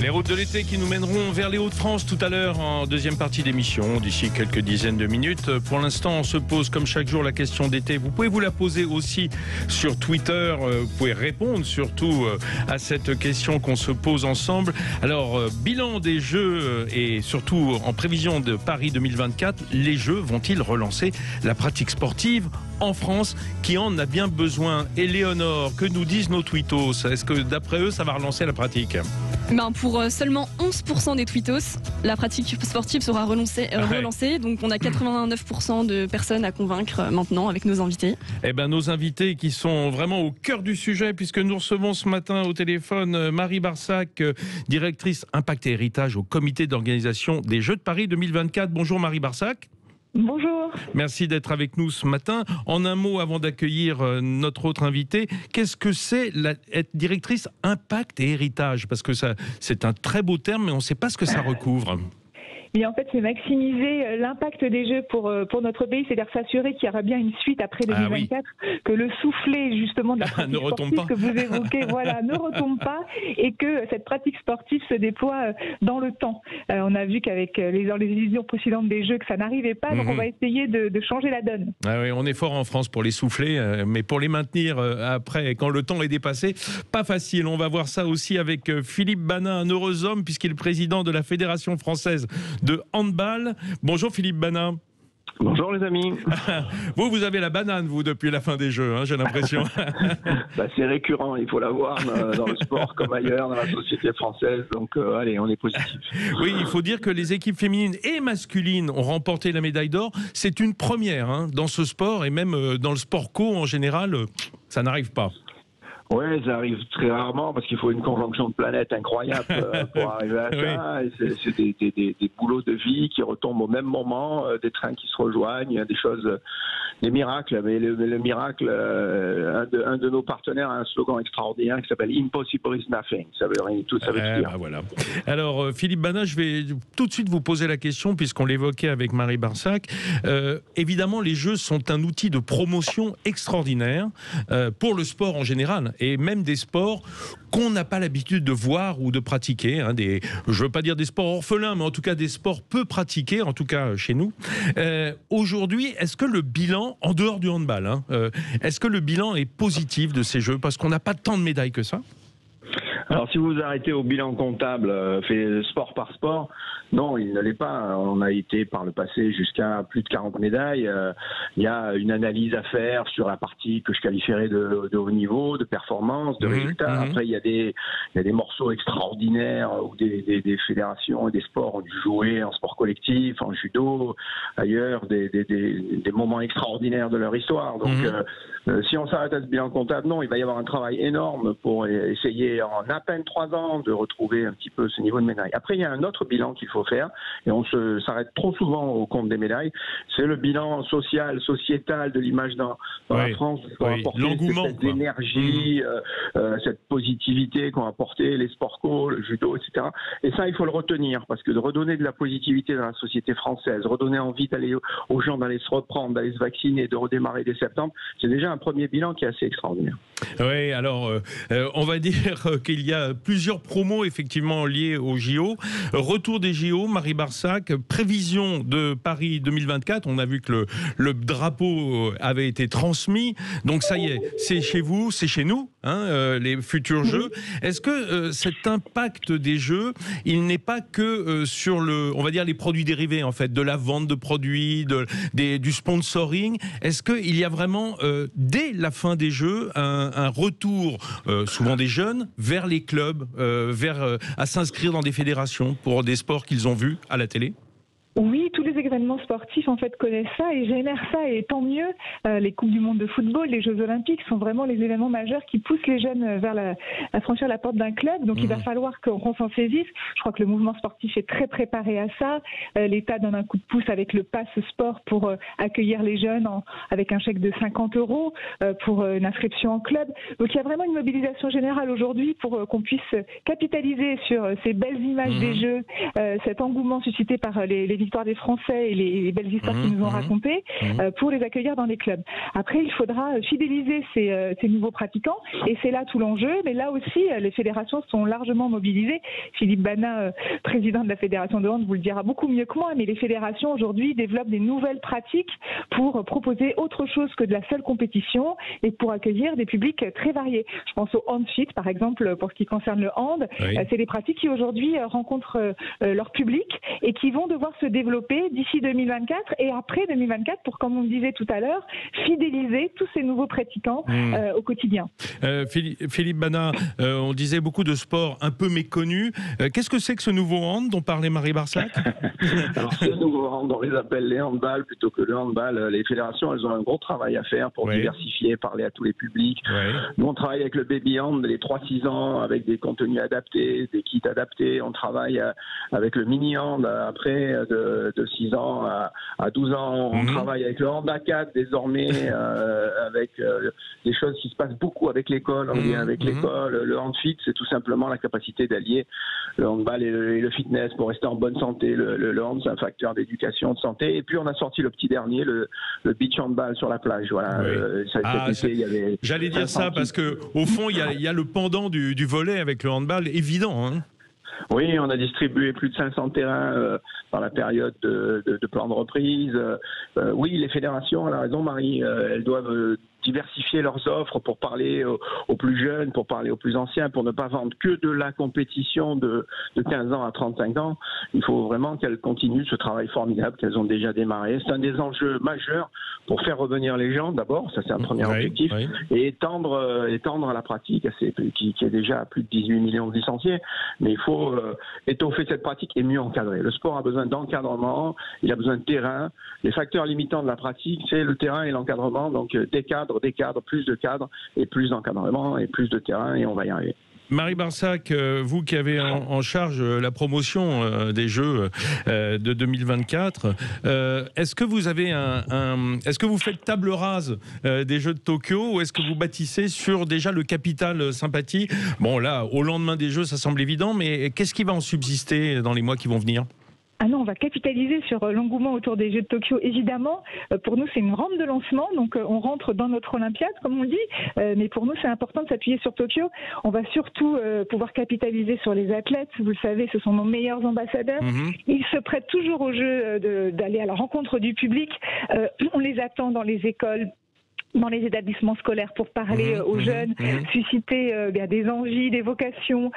Les routes de l'été qui nous mèneront vers les Hauts-de-France tout à l'heure en deuxième partie d'émission, d'ici quelques dizaines de minutes. Pour l'instant, on se pose comme chaque jour la question d'été. Vous pouvez vous la poser aussi sur Twitter. Vous pouvez répondre surtout à cette question qu'on se pose ensemble. Alors, bilan des Jeux et surtout en prévision de Paris 2024, les Jeux vont-ils relancer la pratique sportive en France qui en a bien besoin? Éléonore, que nous disent nos tweetos? Est-ce que d'après eux, ça va relancer la pratique? Pour seulement 11% des tweetos, la pratique sportive sera relancée. Donc on a 89% de personnes à convaincre maintenant avec nos invités. Nos invités qui sont vraiment au cœur du sujet, puisque nous recevons ce matin au téléphone Marie Barsac, directrice Impact et Héritage au comité d'organisation des Jeux de Paris 2024. Bonjour Marie Barsac. Bonjour. Merci d'être avec nous ce matin. En un mot, avant d'accueillir notre autre invité, qu'est-ce que c'est être directrice Impact et Héritage? Parce que ça, c'est un très beau terme, mais on ne sait pas ce que ça recouvre. Et en fait, c'est maximiser l'impact des Jeux pour notre pays, c'est-à-dire s'assurer qu'il y aura bien une suite après 2024, que le soufflet justement de la pratique sportive que vous évoquez, ne retombe pas, et que cette pratique sportive se déploie dans le temps. On a vu qu'avec les éditions précédentes des Jeux que ça n'arrivait pas, donc on va essayer de changer la donne. On est fort en France pour les souffler, mais pour les maintenir après, quand le temps est dépassé, pas facile. On va voir ça aussi avec Philippe Banin, un heureux homme, puisqu'il est président de la Fédération française de handball. Bonjour Philippe Banin. Bonjour les amis. Vous avez la banane, vous, depuis la fin des Jeux, j'ai l'impression. C'est récurrent, il faut l'avoir dans le sport comme ailleurs, dans la société française. Donc allez, on est positif. Oui, il faut dire que les équipes féminines et masculines ont remporté la médaille d'or. C'est une première dans ce sport, et même dans le sport co en général, ça n'arrive pas. Oui, ça arrive très rarement parce qu'il faut une conjonction de planètes incroyable pour arriver à ça. Oui. C'est des boulots de vie qui retombent au même moment, des trains qui se rejoignent, des choses, des miracles. Mais le miracle, un de nos partenaires a un slogan extraordinaire qui s'appelle Impossible is nothing. Ça veut rien tout, ça veut dire. Voilà. Alors Philippe Banin, je vais tout de suite vous poser la question puisqu'on l'évoquait avec Marie Barsac. Évidemment, les Jeux sont un outil de promotion extraordinaire pour le sport en général. Et même des sports qu'on n'a pas l'habitude de voir ou de pratiquer. Je ne veux pas dire des sports orphelins, mais en tout cas des sports peu pratiqués, en tout cas chez nous. Aujourd'hui, est-ce que le bilan, en dehors du handball, est-ce que le bilan est positif de ces Jeux? Parce qu'on n'a pas tant de médailles que ça. Alors si vous arrêtez au bilan comptable fait sport par sport, non, il ne l'est pas. On a été par le passé jusqu'à plus de 40 médailles. Il y a une analyse à faire sur la partie que je qualifierais de haut niveau, de performance, de résultats. Après, il y a des morceaux extraordinaires où des fédérations et des sports ont dû jouer en sport collectif, en judo, ailleurs, des moments extraordinaires de leur histoire. Donc si on s'arrête à ce bilan comptable, non, il va y avoir un travail énorme pour essayer en à peine 3 ans de retrouver un petit peu ce niveau de médaille. Après, il y a un autre bilan qu'il faut faire, et on s'arrête trop souvent au compte des médailles, c'est le bilan social, sociétal de l'image dans la France. L'engouement, cette énergie, cette positivité qu'ont apporté les sports co, le judo, etc. Et ça, il faut le retenir, parce que de redonner de la positivité dans la société française, redonner envie d'aller aux gens d'aller se reprendre, d'aller se vacciner, de redémarrer dès septembre, c'est déjà un premier bilan qui est assez extraordinaire. Oui, alors on va dire qu'il y a plusieurs promos effectivement liées aux JO. Retour des JO, Marie Barsac, prévision de Paris 2024. On a vu que le drapeau avait été transmis. Donc ça y est, c'est chez vous, c'est chez nous, les futurs Jeux. Est-ce que cet impact des Jeux, il n'est pas que sur on va dire les produits dérivés en fait, de la vente de produits, du sponsoring? Est-ce qu'il y a vraiment dès la fin des Jeux un retour souvent des jeunes vers les clubs, à s'inscrire dans des fédérations pour des sports qu'ils ont vus à la télé? Oui, tous les événements sportifs en fait connaissent ça et génèrent ça, et tant mieux. Les Coupes du Monde de football, les Jeux Olympiques sont vraiment les événements majeurs qui poussent les jeunes vers à franchir la porte d'un club. Donc il va falloir qu'on s'en saisisse. Je crois que le mouvement sportif est très préparé à ça. L'État donne un coup de pouce avec le Pass Sport pour accueillir les jeunes avec un chèque de 50 € pour une inscription en club. Donc il y a vraiment une mobilisation générale aujourd'hui pour qu'on puisse capitaliser sur ces belles images des Jeux, cet engouement suscité par les victoires des Français fait et les belles histoires qu'ils nous ont racontées pour les accueillir dans les clubs. Après, il faudra fidéliser ces nouveaux pratiquants et c'est là tout l'enjeu. Mais là aussi, les fédérations sont largement mobilisées. Philippe Bana, président de la Fédération de hand, vous le dira beaucoup mieux que moi, mais les fédérations aujourd'hui développent des nouvelles pratiques pour proposer autre chose que de la seule compétition et pour accueillir des publics très variés. Je pense au handfit, par exemple, pour ce qui concerne le hand. Oui. C'est des pratiques qui aujourd'hui rencontrent leur public et qui vont devoir se développer d'ici 2024 et après 2024 pour, comme on le disait tout à l'heure, fidéliser tous ces nouveaux pratiquants au quotidien. Philippe Bana, on disait beaucoup de sports un peu méconnus. Qu'est-ce que c'est que ce nouveau hand dont parlait Marie Barsac? Alors, ce nouveau hand, on les appelle les handballs plutôt que le handball. Les fédérations, elles ont un gros travail à faire pour diversifier, parler à tous les publics. Nous, on travaille avec le baby hand, les 3-6 ans, avec des contenus adaptés, des kits adaptés. On travaille avec le mini hand après de 6 ans à 12 ans. On travaille avec le hand à 4 désormais, avec des choses qui se passent beaucoup avec l'école, en lien avec l'école. Le hand fit, c'est tout simplement la capacité d'allier le handball et le fitness pour rester en bonne santé. Le hand, c'est un facteur d'éducation, de santé. Et puis, on a sorti le petit dernier, le beach handball sur la plage. Voilà. J'allais dire ça parce que au fond, il y a le pendant du volley avec le handball évident. Hein. Oui, on a distribué plus de 500 terrains dans la période de plan de reprise. Oui, les fédérations, elle a raison Marie, elles doivent diversifier leurs offres pour parler aux plus jeunes, pour parler aux plus anciens, pour ne pas vendre que de la compétition de 15 ans à 35 ans. Il faut vraiment qu'elles continuent ce travail formidable qu'elles ont déjà démarré. C'est un des enjeux majeurs pour faire revenir les gens, d'abord, ça c'est un premier objectif, et étendre à la pratique, qui est déjà à plus de 18 millions de licenciés. Mais il faut étoffer cette pratique et mieux encadrer. Le sport a besoin d'encadrement, il a besoin de terrain. Les facteurs limitants de la pratique, c'est le terrain et l'encadrement, donc des cadres, plus de cadres et plus d'encadrement et plus de terrain et on va y arriver. Marie Barsac, vous qui avez en charge la promotion des Jeux de 2024, est-ce que vous avez est-ce que vous faites table rase des Jeux de Tokyo ou est-ce que vous bâtissez sur déjà le capital sympathie? Bon là, au lendemain des Jeux, ça semble évident, mais qu'est-ce qui va en subsister dans les mois qui vont venir? Ah non, on va capitaliser sur l'engouement autour des Jeux de Tokyo, évidemment. Pour nous, c'est une rampe de lancement, donc on rentre dans notre Olympiade, comme on dit. Mais pour nous, c'est important de s'appuyer sur Tokyo. On va surtout pouvoir capitaliser sur les athlètes. Vous le savez, ce sont nos meilleurs ambassadeurs. Ils se prêtent toujours au jeu d'aller à la rencontre du public. On les attend dans les écoles, dans les établissements scolaires pour parler aux jeunes, susciter des envies, des vocations,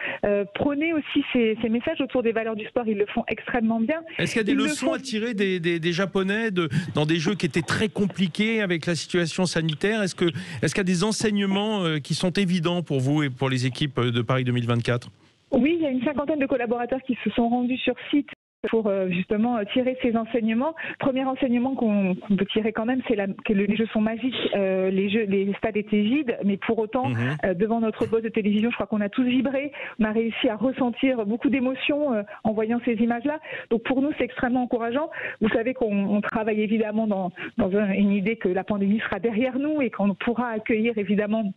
prôner aussi ces messages autour des valeurs du sport, ils le font extrêmement bien. Est-ce qu'il y a des leçons à tirer des Japonais dans des jeux qui étaient très compliqués avec la situation sanitaire? Est-ce qu'il y a des enseignements qui sont évidents pour vous et pour les équipes de Paris 2024? Oui, il y a une 50aine de collaborateurs qui se sont rendus sur site pour justement tirer ces enseignements. Premier enseignement qu'on peut tirer quand même, c'est que les jeux sont magiques. Les stades étaient vides, mais pour autant, devant notre poste de télévision, je crois qu'on a tous vibré. On a réussi à ressentir beaucoup d'émotions en voyant ces images-là. Donc pour nous, c'est extrêmement encourageant. Vous savez qu'on travaille évidemment dans une idée que la pandémie sera derrière nous et qu'on pourra accueillir évidemment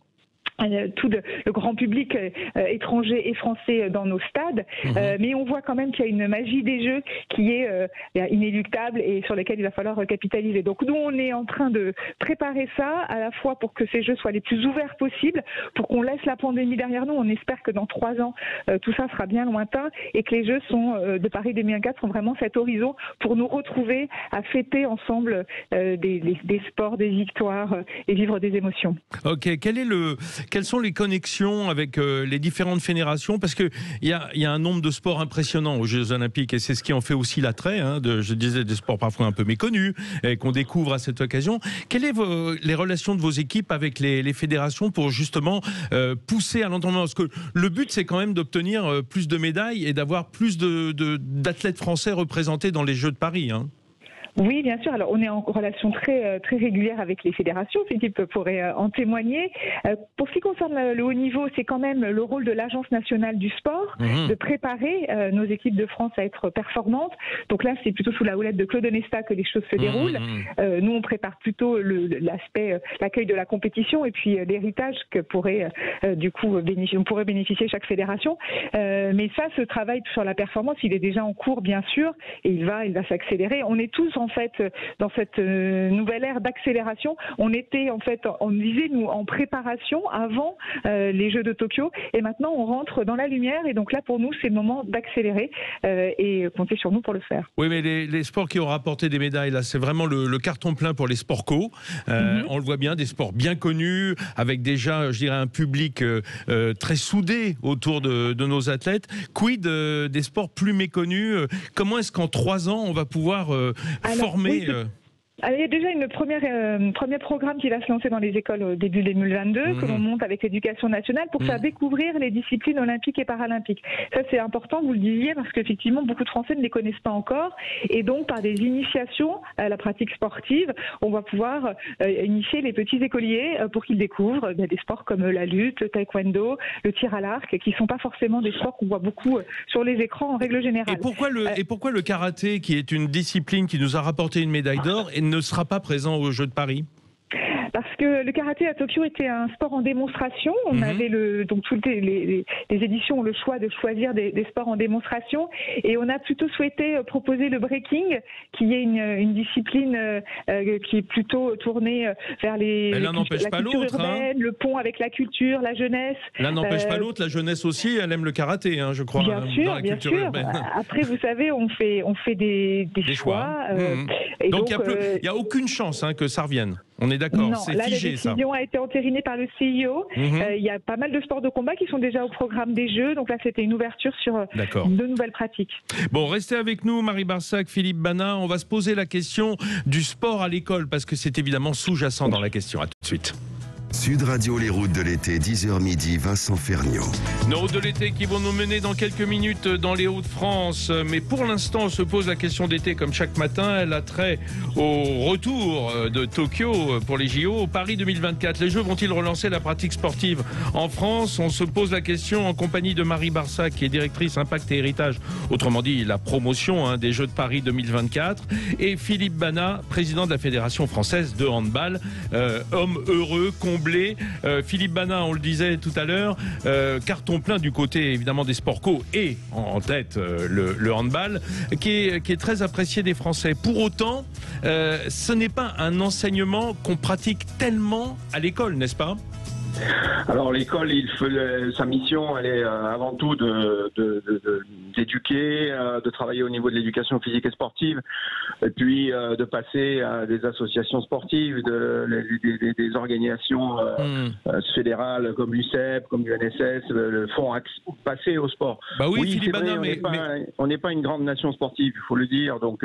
tout le grand public étranger et français dans nos stades, mais on voit quand même qu'il y a une magie des jeux qui est inéluctable et sur lesquels il va falloir capitaliser. Donc nous, on est en train de préparer ça à la fois pour que ces jeux soient les plus ouverts possibles, pour qu'on laisse la pandémie derrière nous. On espère que dans 3 ans, tout ça sera bien lointain et que les jeux de Paris 2024 sont vraiment cet horizon pour nous retrouver à fêter ensemble des sports, des victoires et vivre des émotions. Ok, quelles sont les connexions avec les différentes fédérations? Parce qu'il y a un nombre de sports impressionnants aux Jeux Olympiques et c'est ce qui en fait aussi l'attrait, je disais, des sports parfois un peu méconnus et qu'on découvre à cette occasion. Quelles sont les relations de vos équipes avec les fédérations pour justement pousser à l'entendement? Parce que le but, c'est quand même d'obtenir plus de médailles et d'avoir plus d'athlètes français représentés dans les Jeux de Paris. Oui, bien sûr. Alors, on est en relation très régulière avec les fédérations. Philippe pourrait en témoigner. Pour ce qui concerne le haut niveau, c'est quand même le rôle de l'Agence nationale du sport de préparer nos équipes de France à être performantes. Donc là, c'est plutôt sous la houlette de Claude Onesta que les choses se déroulent. Nous, on prépare plutôt l'aspect, l'accueil de la compétition et puis l'héritage que pourrait on pourrait bénéficier chaque fédération. Mais ça, ce travail sur la performance, il est déjà en cours, bien sûr, et il va s'accélérer. On est tous en fait dans cette nouvelle ère d'accélération. On était en fait, on disait nous en préparation avant les Jeux de Tokyo, et maintenant on rentre dans la lumière. Et donc là, pour nous, c'est le moment d'accélérer et compter sur nous pour le faire. Oui, mais les sports qui ont rapporté des médailles, là, c'est vraiment le carton plein pour les sports co. On le voit bien, des sports bien connus, avec déjà, je dirais, un public très soudé autour de nos athlètes. Quid des sports plus méconnus? Comment est-ce qu'en 3 ans, on va pouvoir former il y a déjà une premier programme qui va se lancer dans les écoles au début 2022, que l'on monte avec l'éducation nationale pour faire découvrir les disciplines olympiques et paralympiques. Ça, c'est important, vous le disiez, parce qu'effectivement, beaucoup de Français ne les connaissent pas encore. Et donc, par des initiations à la pratique sportive, on va pouvoir initier les petits écoliers pour qu'ils découvrent des sports comme la lutte, le taekwondo, le tir à l'arc, qui ne sont pas forcément des sports qu'on voit beaucoup sur les écrans en règle générale. Et pourquoi le karaté, qui est une discipline qui nous a rapporté une médaille d'or, ne sera pas présent aux Jeux de Paris? Parce que le karaté à Tokyo était un sport en démonstration. On avait donc toutes les éditions ont le choix de choisir des sports en démonstration, et on a plutôt souhaité proposer le breaking, qui est une discipline qui est plutôt tournée vers la culture urbaine, le pont avec la culture, la jeunesse. L'un n'empêche pas l'autre. La jeunesse aussi, elle aime le karaté, je crois. Bien sûr, bien sûr. Après, vous savez, on fait des choix. Donc il n'y a aucune chance que ça revienne. On est d'accord, c'est figé, ça. La décision a été entérinée par le CIO. Il y a pas mal de sports de combat qui sont déjà au programme des Jeux. Donc là, c'était une ouverture sur de nouvelles pratiques. Bon, restez avec nous, Marie Barsac, Philippe Bana. On va se poser la question du sport à l'école, parce que c'est évidemment sous-jacent dans la question. À tout de suite. Sud Radio, les routes de l'été, 10h midi, Vincent Ferniaud. Nos routes de l'été qui vont nous mener dans quelques minutes dans les Hauts-de-France. Mais pour l'instant, on se pose la question d'été comme chaque matin. Elle a trait au retour de Tokyo pour les JO, Paris 2024. Les Jeux vont-ils relancer la pratique sportive en France? On se pose la question en compagnie de Marie Barsac, qui est directrice Impact et Héritage, autrement dit la promotion des Jeux de Paris 2024. Et Philippe Bana, président de la Fédération française de handball, homme heureux, comblé. Philippe Bana, on le disait tout à l'heure, carton plein du côté évidemment des sports co et en tête le handball, qui est très apprécié des Français. Pour autant, ce n'est pas un enseignement qu'on pratique tellement à l'école, n'est-ce pas? Alors l'école, sa mission, elle est avant tout d'éduquer, de travailler au niveau de l'éducation physique et sportive, et puis de passer à des associations sportives, des organisations fédérales comme l'UCEP, comme l'UNSS, le font passer au sport. Bah oui, Philippe Bana, on n'est pas une grande nation sportive, il faut le dire. Donc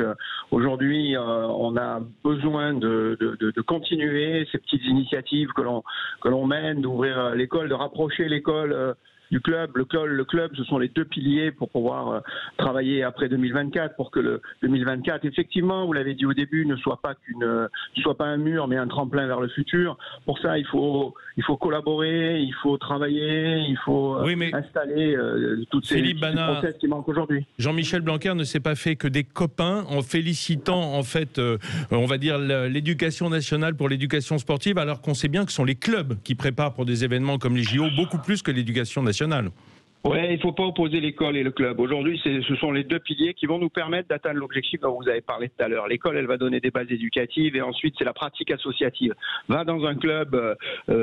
aujourd'hui, on a besoin de continuer ces petites initiatives que l'on mène, d'ouvrir l'école, de rapprocher l'école du club. Le club, ce sont les deux piliers pour pouvoir travailler après 2024, pour que le 2024, effectivement, vous l'avez dit au début, ne soit pas un mur, mais un tremplin vers le futur. Pour ça, il faut collaborer, il faut travailler, il faut installer toutes ces process qui manquent aujourd'hui. Jean-Michel Blanquer ne s'est pas fait que des copains en félicitant, en fait, on va dire, l'éducation nationale pour l'éducation sportive, alors qu'on sait bien que ce sont les clubs qui préparent pour des événements comme les JO, beaucoup plus que l'éducation nationale. Oui, il ne faut pas opposer l'école et le club. Aujourd'hui, ce sont les deux piliers qui vont nous permettre d'atteindre l'objectif dont vous avez parlé tout à l'heure. L'école, elle va donner des bases éducatives, et ensuite, c'est la pratique associative. Va dans un club,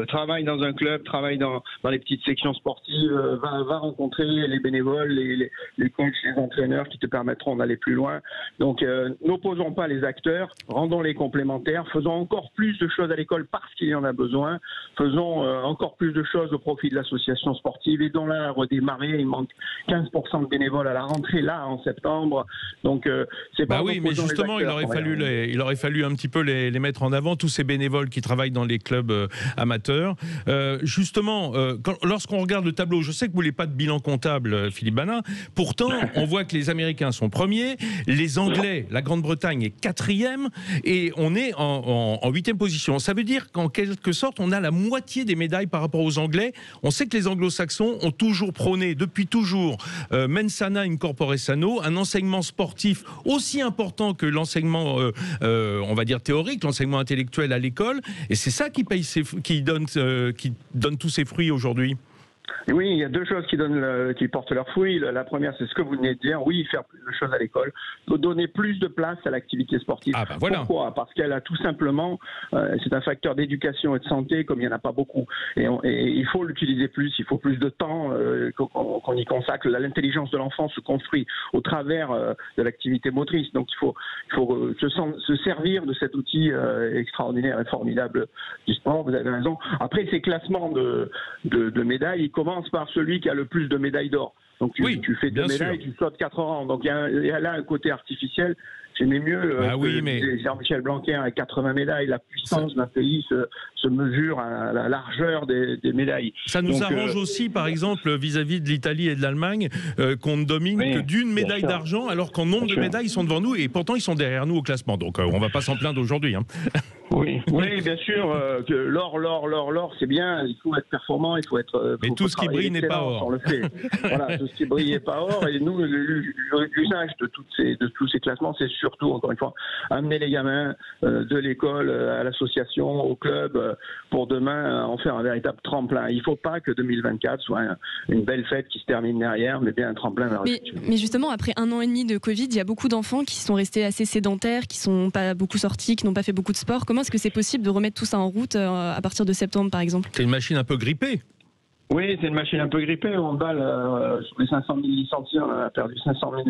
travaille dans un club, travaille dans les petites sections sportives, va rencontrer les bénévoles, les coachs, les entraîneurs qui te permettront d'aller plus loin. Donc, n'opposons pas les acteurs, rendons-les complémentaires, faisons encore plus de choses à l'école parce qu'il y en a besoin, faisons encore plus de choses au profit de l'association sportive, et dans la redémarche démarrer. Il manque 15% de bénévoles à la rentrée, là, en septembre. Donc, c'est pas... Bah oui, mais justement, il aurait fallu un petit peu les mettre en avant, tous ces bénévoles qui travaillent dans les clubs amateurs. Justement, lorsqu'on regarde le tableau, je sais que vous voulez pas de bilan comptable, Philippe Banin, pourtant, on voit que les Américains sont premiers, les Anglais, la Grande-Bretagne est 4e, et on est en 8e position. Ça veut dire qu'en quelque sorte, on a la moitié des médailles par rapport aux Anglais. On sait que les Anglo-Saxons ont toujours prôné, depuis toujours, mens sana in corpore sano, un enseignement sportif aussi important que l'enseignement, on va dire théorique, l'enseignement intellectuel à l'école, et c'est ça qui donne tous ses fruits aujourd'hui. Oui, il y a deux choses qui portent leurs fruits. La première, c'est ce que vous venez de dire. Oui, faire plus de choses à l'école, donner plus de place à l'activité sportive. Ah ben voilà. Pourquoi ? Parce qu'elle a tout simplement, c'est un facteur d'éducation et de santé comme il n'y en a pas beaucoup. Et il faut l'utiliser plus, il faut plus de temps qu'on y consacre. L'intelligence de l'enfant se construit au travers de l'activité motrice. Donc il faut se servir de cet outil extraordinaire et formidable du sport. Vous avez raison. Après, ces classements de médailles, ils commencent par celui qui a le plus de médailles d'or. Donc tu fais 2 médailles, tu sautes 4 rangs. Donc il y a là un côté artificiel. J'aimais mieux Jean-Michel Blanquer avec 80 médailles. La puissance d'un pays se mesure à la largeur des médailles. Ça nous arrange aussi, par exemple, vis-à-vis de l'Italie et de l'Allemagne, qu'on ne domine que d'une médaille d'argent, alors qu'en nombre de médailles, ils sont devant nous, et pourtant ils sont derrière nous au classement. Donc on ne va pas s'en plaindre aujourd'hui. Hein. Oui, bien sûr. L'or, c'est bien. Il faut être performant, il faut être. Mais tout ce qui brille n'est pas or. On le fait. Voilà, tout ce qui brille n'est pas or. Et nous, l'usage de tous ces classements, c'est surtout, encore une fois, amener les gamins de l'école à l'association, au club, pour demain en faire un véritable tremplin. Il ne faut pas que 2024 soit une belle fête qui se termine derrière, mais bien un tremplin vers le futur. Mais justement, après 1 an et demi de Covid, il y a beaucoup d'enfants qui sont restés assez sédentaires, qui ne sont pas beaucoup sortis, qui n'ont pas fait beaucoup de sport. Comment est-ce que c'est possible de remettre tout ça en route à partir de septembre, par exemple ? C'est une machine un peu grippée. Oui, c'est une machine un peu grippée. On balle sur les 500 000 licenciés, on a perdu 100 000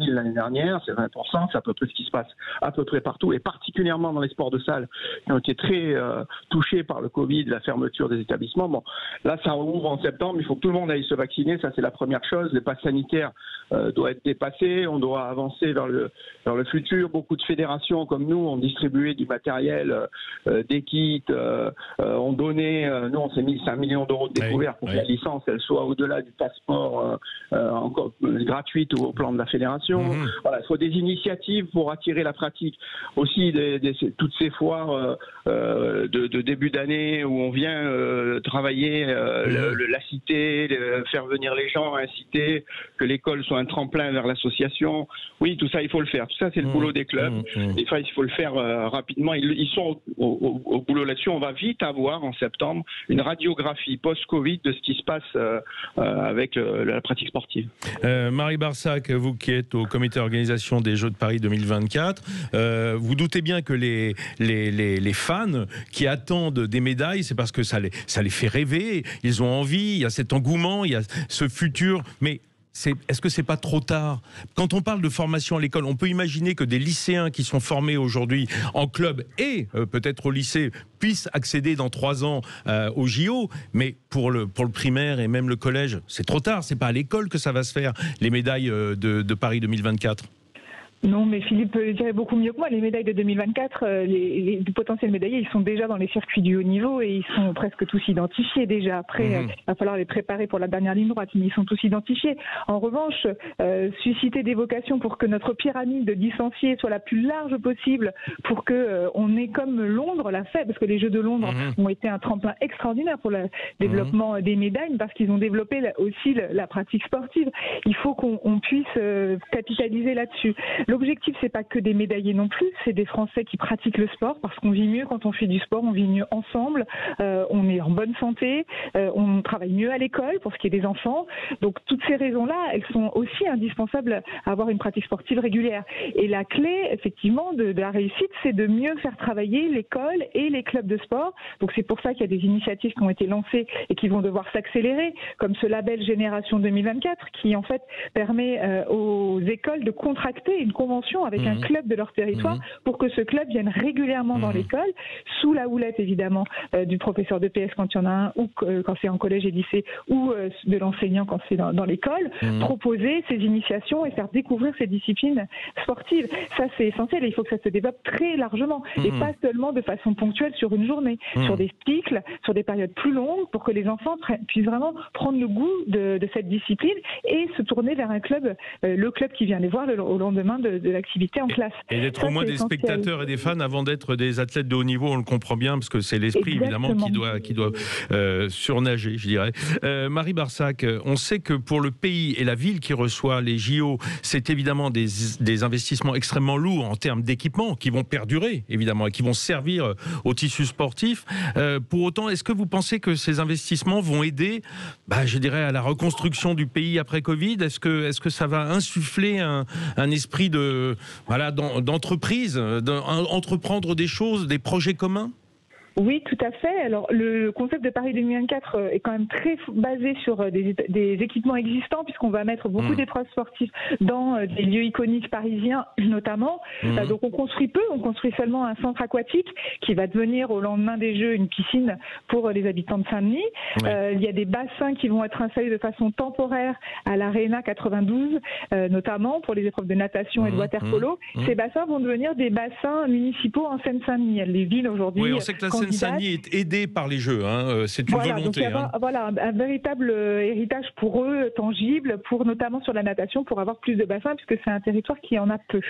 l'année dernière, c'est 20%, c'est à peu près ce qui se passe à peu près partout, et particulièrement dans les sports de salle qui ont été très touchés par le Covid, la fermeture des établissements. Bon, là, ça ouvre en septembre, il faut que tout le monde aille se vacciner, ça c'est la première chose. Les passes sanitaires doivent être dépassés, on doit avancer vers le futur. Beaucoup de fédérations comme nous ont distribué du matériel, des kits, ont donné, nous on s'est mis 5 millions d'euros de découverte pour que la licence elle soit au-delà du passeport encore gratuite au plan de la fédération. Voilà, il faut des initiatives pour attirer la pratique. Aussi toutes ces foires de début d'année où on vient travailler la cité, faire venir les gens, inciter, que l'école soit un tremplin vers l'association. Oui, tout ça il faut le faire. Tout ça c'est le boulot des clubs. Il faut le faire rapidement. Ils sont au boulot là-dessus. On va vite avoir en septembre une radiographie post-Covid de ce qui se passe avec la pratique sportive. Marie Barsac, vous qui êtes au comité d'organisation des Jeux de Paris 2024, vous doutez bien que les fans qui attendent des médailles, c'est parce que ça les fait rêver, ils ont envie, il y a cet engouement, il y a ce futur, mais est-ce que c'est pas trop tard ? Quand on parle de formation à l'école, on peut imaginer que des lycéens qui sont formés aujourd'hui en club et peut-être au lycée puissent accéder dans 3 ans au JO, mais pour le primaire et même le collège, c'est trop tard. C'est pas à l'école que ça va se faire, les médailles de Paris 2024. Non, mais Philippe dirait beaucoup mieux que moi. Les médailles de 2024, les potentiels médaillés, ils sont déjà dans les circuits du haut niveau et ils sont presque tous identifiés déjà. Après, il va falloir les préparer pour la dernière ligne droite, mais ils sont tous identifiés. En revanche, susciter des vocations pour que notre pyramide de licenciés soit la plus large possible, pour que on ait comme Londres l'a fait, parce que les Jeux de Londres ont été un tremplin extraordinaire pour le développement des médailles, parce qu'ils ont développé aussi la pratique sportive. Il faut qu'on puisse capitaliser là-dessus. L'objectif, c'est pas que des médaillés non plus, c'est des Français qui pratiquent le sport, parce qu'on vit mieux quand on fait du sport, on vit mieux ensemble, on est en bonne santé, on travaille mieux à l'école pour ce qui est des enfants. Donc toutes ces raisons-là, elles sont aussi indispensables à avoir une pratique sportive régulière. Et la clé, effectivement, de la réussite, c'est de mieux faire travailler l'école et les clubs de sport. Donc c'est pour ça qu'il y a des initiatives qui ont été lancées et qui vont devoir s'accélérer, comme ce label Génération 2024, qui en fait permet aux écoles de contracter une convention avec un club de leur territoire pour que ce club vienne régulièrement dans l'école, sous la houlette évidemment du professeur de PS quand il y en a un, ou quand c'est en collège et lycée, ou de l'enseignant quand c'est dans l'école, proposer ces initiations et faire découvrir ces disciplines sportives. Ça, c'est essentiel et il faut que ça se développe très largement et pas seulement de façon ponctuelle sur une journée, sur des cycles, sur des périodes plus longues pour que les enfants puissent vraiment prendre le goût de cette discipline et se tourner vers un club, le club qui vient les voir au lendemain de l'activité en classe. Et d'être au moins des spectateurs et des fans avant d'être des athlètes de haut niveau, on le comprend bien, parce que c'est l'esprit évidemment qui doit surnager, je dirais. Marie Barsac, on sait que pour le pays et la ville qui reçoit les JO, c'est évidemment des investissements extrêmement lourds en termes d'équipements qui vont perdurer, évidemment, et qui vont servir au tissu sportif. Pour autant, est-ce que vous pensez que ces investissements vont aider, je dirais, à la reconstruction du pays après Covid? Est-ce que ça va insuffler un esprit d'entreprise, d'entreprendre des choses, des projets communs? Oui, tout à fait. Alors, le concept de Paris 2024 est quand même très basé sur des équipements existants, puisqu'on va mettre beaucoup d'épreuves sportives dans des lieux iconiques parisiens, notamment. Donc, on construit seulement un centre aquatique qui va devenir au lendemain des Jeux une piscine pour les habitants de Saint-Denis. Il y a des bassins qui vont être installés de façon temporaire à l'Arena 92, notamment pour les épreuves de natation et de water-polo. Ces bassins vont devenir des bassins municipaux en Seine-Saint-Denis. Les villes aujourd'hui... Oui, on sait que la Seine-Saint-Denis est aidée par les Jeux, c'est une volonté. Donc il y a un véritable héritage pour eux, tangible, notamment sur la natation, pour avoir plus de bassins, puisque c'est un territoire qui en a peu.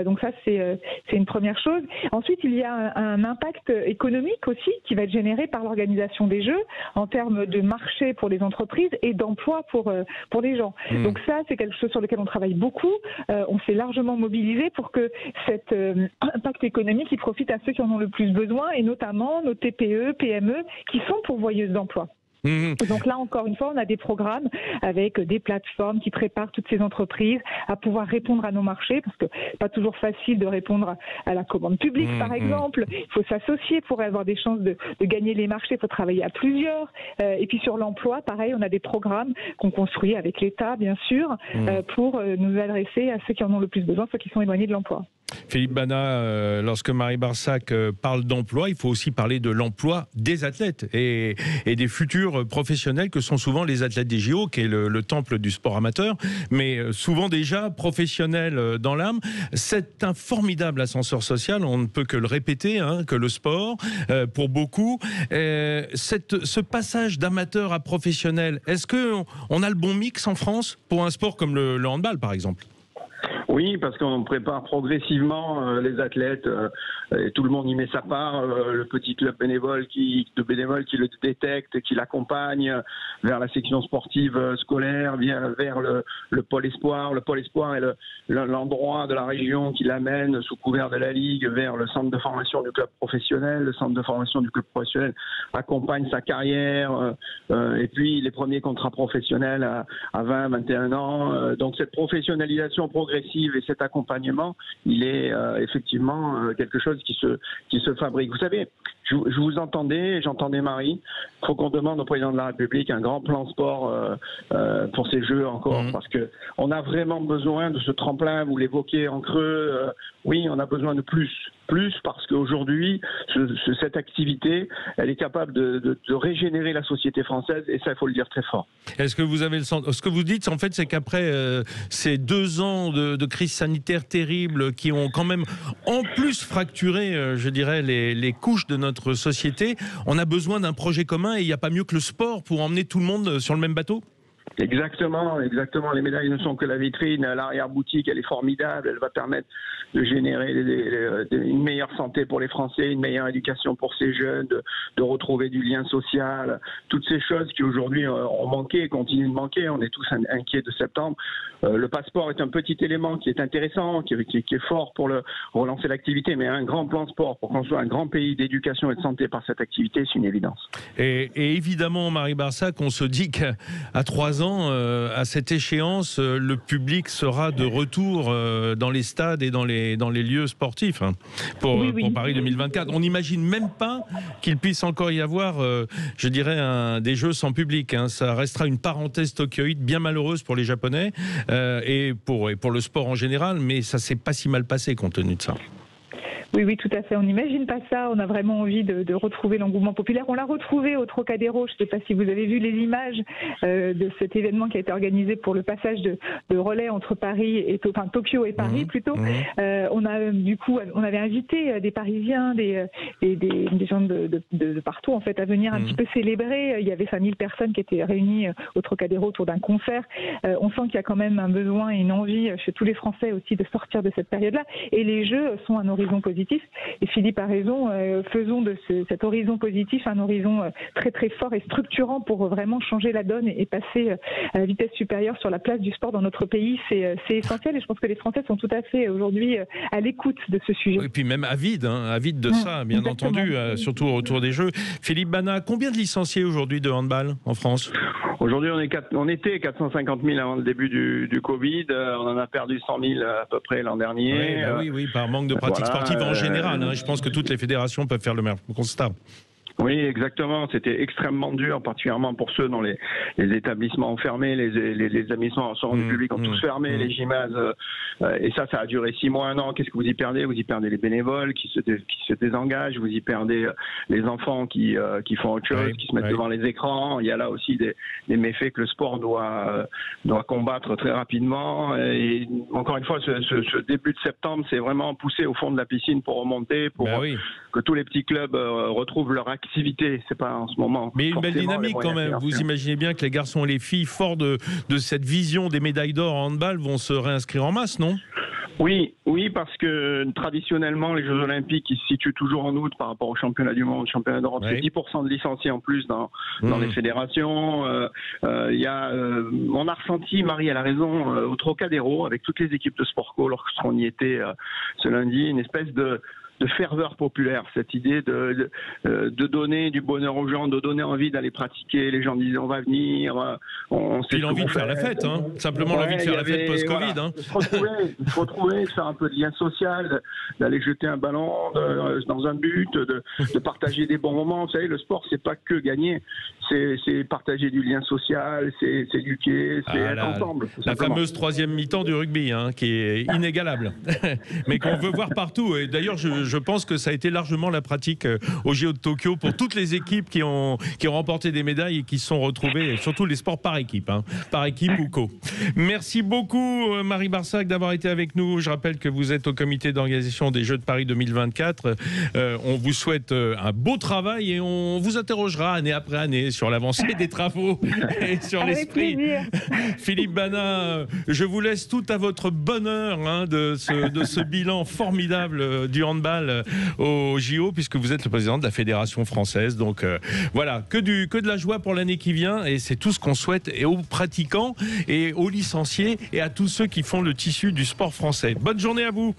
Donc ça, c'est une première chose. Ensuite, il y a un impact économique aussi qui va être généré par l'organisation des Jeux, en termes de marché pour les entreprises et d'emploi pour les gens. Donc ça, c'est quelque chose sur lequel on travaille beaucoup. On s'est largement mobilisé pour que cet impact économique il profite à ceux qui en ont le plus besoin, et notamment nos TPE, PME, qui sont pourvoyeuses d'emplois. Donc là, encore une fois, on a des programmes avec des plateformes qui préparent toutes ces entreprises à pouvoir répondre à nos marchés, parce que c'est pas toujours facile de répondre à la commande publique, par exemple. Il faut s'associer pour avoir des chances de gagner les marchés. Il faut travailler à plusieurs. Et puis sur l'emploi, pareil, on a des programmes qu'on construit avec l'État, bien sûr, pour nous adresser à ceux qui en ont le plus besoin, ceux qui sont éloignés de l'emploi. Philippe Bana, lorsque Marie Barsac parle d'emploi, il faut aussi parler de l'emploi des athlètes et des futurs professionnels que sont souvent les athlètes des JO, qui est le temple du sport amateur, mais souvent déjà professionnels dans l'âme. C'est un formidable ascenseur social, on ne peut que le répéter, que le sport, pour beaucoup. Ce passage d'amateur à professionnel, est-ce qu'on a le bon mix en France pour un sport comme le handball, par exemple ? Oui, parce qu'on prépare progressivement les athlètes et tout le monde y met sa part. Le petit club bénévole qui le détecte, qui l'accompagne vers la section sportive scolaire, vers le pôle espoir. Le pôle espoir est l'endroit de la région qui l'amène sous couvert de la Ligue vers le centre de formation du club professionnel. Le centre de formation du club professionnel accompagne sa carrière et puis les premiers contrats professionnels à 20, 21 ans. Donc cette professionnalisation progressive et cet accompagnement, il est effectivement quelque chose qui se fabrique. Vous savez, je vous entendais, j'entendais Marie. Il faut qu'on demande au président de la République un grand plan sport pour ces Jeux encore, parce que on a vraiment besoin de ce tremplin. Vous l'évoquez en creux. Oui, on a besoin de plus parce qu'aujourd'hui, cette activité, elle est capable de régénérer la société française, et ça, il faut le dire très fort. Est-ce que vous avez le sens? Ce que vous dites, en fait, c'est qu'après ces 2 ans de crise sanitaire terrible qui ont quand même en plus fracturé, je dirais, les couches de notre société, on a besoin d'un projet commun, et il n'y a pas mieux que le sport pour emmener tout le monde sur le même bateau? Exactement. Les médailles ne sont que la vitrine. L'arrière-boutique, elle est formidable. Elle va permettre de générer une meilleure santé pour les Français, une meilleure éducation pour ces jeunes, de retrouver du lien social. Toutes ces choses qui aujourd'hui ont manqué et continuent de manquer. On est tous inquiets de septembre. Le passeport est un petit élément qui est intéressant, qui est fort pour relancer l'activité, mais un grand plan sport pour qu'on soit un grand pays d'éducation et de santé par cette activité, c'est une évidence. Et évidemment, Marie Barsac, on se dit qu'à 3 ans, 3 ans, à cette échéance, le public sera de retour dans les stades et dans les lieux sportifs pour Paris 2024. On n'imagine même pas qu'il puisse encore y avoir, je dirais, des jeux sans public. Ça restera une parenthèse tokyoïde bien malheureuse pour les Japonais et pour le sport en général, mais ça s'est pas si mal passé compte tenu de ça. Oui, tout à fait. On n'imagine pas ça. On a vraiment envie de retrouver l'engouement populaire. On l'a retrouvé au Trocadéro. Je ne sais pas si vous avez vu les images de cet événement qui a été organisé pour le passage de relais entre Tokyo et Paris plutôt. On avait invité des Parisiens, des gens de partout en fait à venir un petit peu célébrer. Il y avait 5000 personnes qui étaient réunies au Trocadéro autour d'un concert. On sent qu'il y a quand même un besoin et une envie chez tous les Français aussi de sortir de cette période-là. Et les Jeux sont un horizon positif. Et Philippe a raison, faisons de cet horizon positif un horizon très très fort et structurant pour vraiment changer la donne et passer à la vitesse supérieure sur la place du sport dans notre pays. C'est essentiel et je pense que les Français sont tout à fait aujourd'hui à l'écoute de ce sujet. Et puis même avides de ça, bien entendu, surtout autour des Jeux. Philippe Bana, combien de licenciés aujourd'hui de handball en France ? Aujourd'hui, on était 450 000 avant le début du Covid. On en a perdu 100 000 à peu près l'an dernier. Oui, par manque de pratique sportive en général. Je pense que toutes les fédérations peuvent faire le même constat. Oui, exactement. C'était extrêmement dur, particulièrement pour ceux dont les établissements ont fermé, les établissements du public ont tous fermé, les gymnases. Et ça a duré 6 mois, 1 an. Qu'est-ce que vous y perdez ? Vous y perdez les bénévoles qui se désengagent. Vous y perdez les enfants qui font autre chose, qui se mettent devant les écrans. Il y a là aussi des méfaits que le sport doit combattre très rapidement. Et encore une fois, ce début de septembre, c'est vraiment pousser au fond de la piscine pour remonter, pour que tous les petits clubs retrouvent leur activité. C'est pas en ce moment. Mais une belle dynamique quand même. Vous imaginez bien que les garçons et les filles, forts de cette vision des médailles d'or en handball, vont se réinscrire en masse, non ? Oui, parce que traditionnellement, les Jeux Olympiques, ils se situent toujours en août par rapport au championnat du monde, championnat d'Europe. C'est 10% de licenciés en plus dans les fédérations. On a ressenti, Marie, elle a raison, au Trocadéro, avec toutes les équipes de Sportco, lorsqu'on y était ce lundi, une espèce de ferveur populaire, cette idée de donner du bonheur aux gens, de donner envie d'aller pratiquer. Les gens disaient on va venir. Puis l'envie de faire la fête, simplement l'envie de faire la fête post-Covid. De se retrouver, de faire un peu de lien social, d'aller jeter un ballon dans un but, de partager des bons moments. Vous savez, le sport, c'est pas que gagner, c'est partager du lien social, c'est éduquer, c'est être ensemble. La fameuse 3e mi-temps du rugby, qui est inégalable, mais qu'on veut voir partout. Et d'ailleurs, je pense que ça a été largement la pratique au JO de Tokyo pour toutes les équipes qui ont remporté des médailles et qui se sont retrouvées, surtout les sports par équipe ou co. Merci beaucoup Marie Barsac d'avoir été avec nous. Je rappelle que vous êtes au comité d'organisation des Jeux de Paris 2024. On vous souhaite un beau travail et on vous interrogera année après année sur l'avancée des travaux et sur l'esprit. Philippe Bana, je vous laisse tout à votre bonheur de ce bilan formidable du handball au JO, puisque vous êtes le président de la Fédération française. Donc voilà, que de la joie pour l'année qui vient, et c'est tout ce qu'on souhaite et aux pratiquants et aux licenciés et à tous ceux qui font le tissu du sport français. Bonne journée à vous.